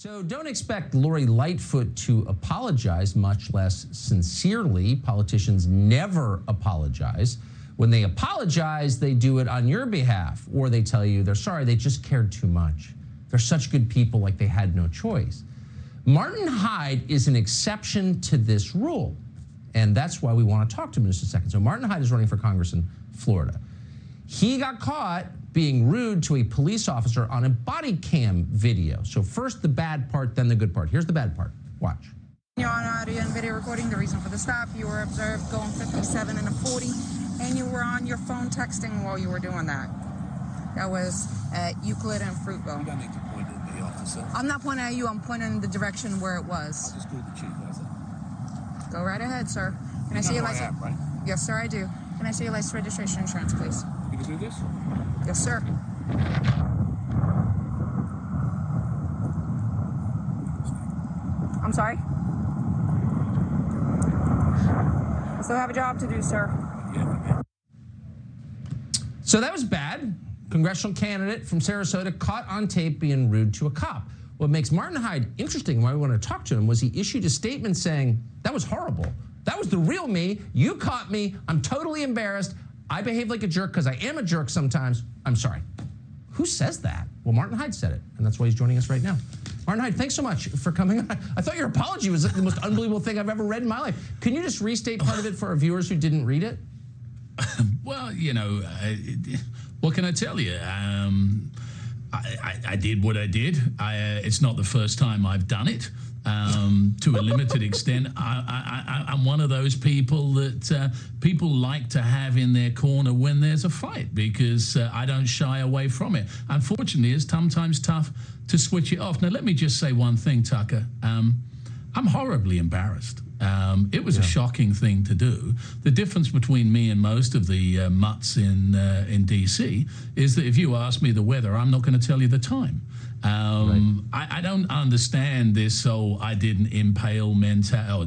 So don't expect Lori Lightfoot to apologize, much less sincerely. Politicians never apologize. When they apologize, they do it on your behalf, or they tell you they're sorry, they just cared too much. They're such good people, like they had no choice. Martin Hyde is an exception to this rule, and that's why we want to talk to him in just a second. So Martin Hyde is running for Congress in Florida. He got caught being rude to a police officer on a body cam video. So first the bad part, then the good part. Here's the bad part. Watch. You're on audio and video recording. The reason for the stop, you were observed going 57 and a 40, and you were on your phone texting while you were doing that. That was at Euclid and Fruitville. You don't need to point at the officer. I'm not pointing at you. I'm pointing in the direction where it was. I just called the chief. How's that? Go right ahead, sir. Can I see your license? Right? Yes, sir, I do. Can I see your license, registration, insurance, please? You can do this? Yes, sir. I'm sorry? I still have a job to do, sir. Yeah. So that was bad. Congressional candidate from Sarasota caught on tape being rude to a cop. What makes Martin Hyde interesting, why we want to talk to him, was he issued a statement saying, that was horrible. That was the real me. You caught me. I'm totally embarrassed. I behaved like a jerk because I am a jerk sometimes. I'm sorry. Who says that? Well, Martin Hyde said it, and that's why he's joining us right now. Martin Hyde, thanks so much for coming on. I thought your apology was the most unbelievable thing I've ever read in my life. Can you just restate part of it for our viewers who didn't read it? Well, you know, what can I tell you? I did what I did. It's not the first time I've done it. To a limited extent, I'm one of those people that people like to have in their corner when there's a fight, because I don't shy away from it. Unfortunately, it's sometimes tough to switch it off. Now, let me just say one thing, Tucker. I'm horribly embarrassed. It was a shocking thing to do. The difference between me and most of the mutts in D.C. is that if you ask me the weather, I'm not going to tell you the time. I don't understand this whole I didn't inhale mentality.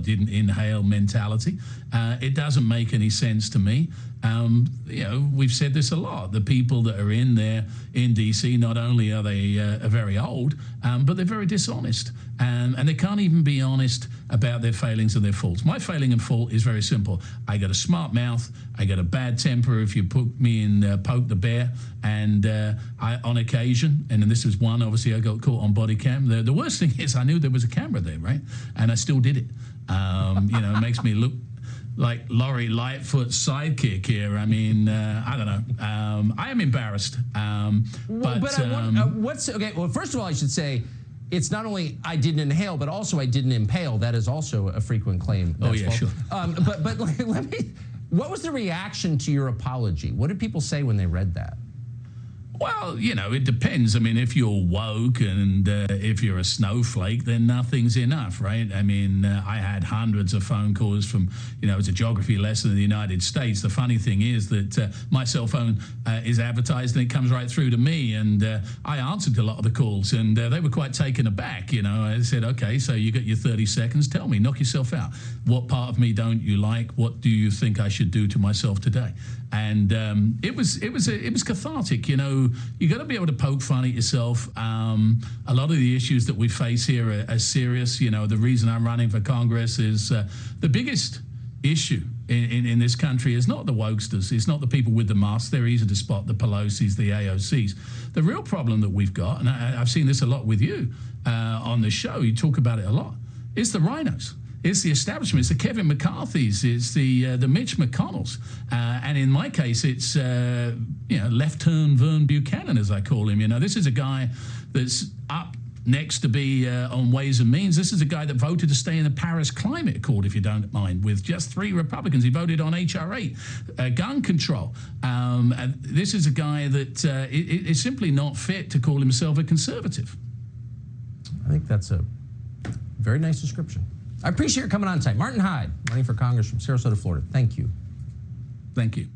It doesn't make any sense to me. You know, we've said this a lot. The people that are in there in D.C., not only are they very old, but they're very dishonest. And they can't even be honest about their failings and their faults. My failing and fault is very simple. I got a smart mouth. I got a bad temper if you put me in poke the bear. And I, on occasion, and then this was one, obviously I got caught on body cam. The worst thing is I knew there was a camera there, right? And I still did it. You know, it makes me look like Lori Lightfoot's sidekick here. I mean, I don't know. I am embarrassed. What's okay? Well, first of all, I should say, it's not only I didn't inhale, but also I didn't impale. That is also a frequent claim. Oh yeah, sure. But let me. What was the reaction to your apology? What did people say when they read that? Well, you know, it depends. I mean, if you're woke and if you're a snowflake, then nothing's enough, right? I mean, I had hundreds of phone calls from, you know, it's a geography lesson in the United States. The funny thing is that my cell phone is advertised and it comes right through to me. And I answered a lot of the calls and they were quite taken aback. You know, I said, okay, so you got your 30 seconds. Tell me, knock yourself out. What part of me don't you like? What do you think I should do to myself today? And it was cathartic. You know, you got to be able to poke fun at yourself. A lot of the issues that we face here are serious. You know, the reason I'm running for Congress is the biggest issue in this country is not the wokesters. It's not the people with the masks. They're easy to spot, the Pelosi's, the AOC's. The real problem that we've got, and I've seen this a lot with you on the show, you talk about it a lot, is the rhinos. It's the establishment. It's the Kevin McCarthy's. It's the Mitch McConnells. And in my case, it's you know, left turn Vern Buchanan, as I call him. You know, this is a guy that's up next to be on Ways and Means. This is a guy that voted to stay in the Paris Climate Accord, if you don't mind, with just 3 Republicans. He voted on H.R. 8, gun control. And this is a guy that is simply not fit to call himself a conservative. I think that's a very nice description. I appreciate your coming on tonight. Martin Hyde, running for Congress from Sarasota, Florida. Thank you. Thank you.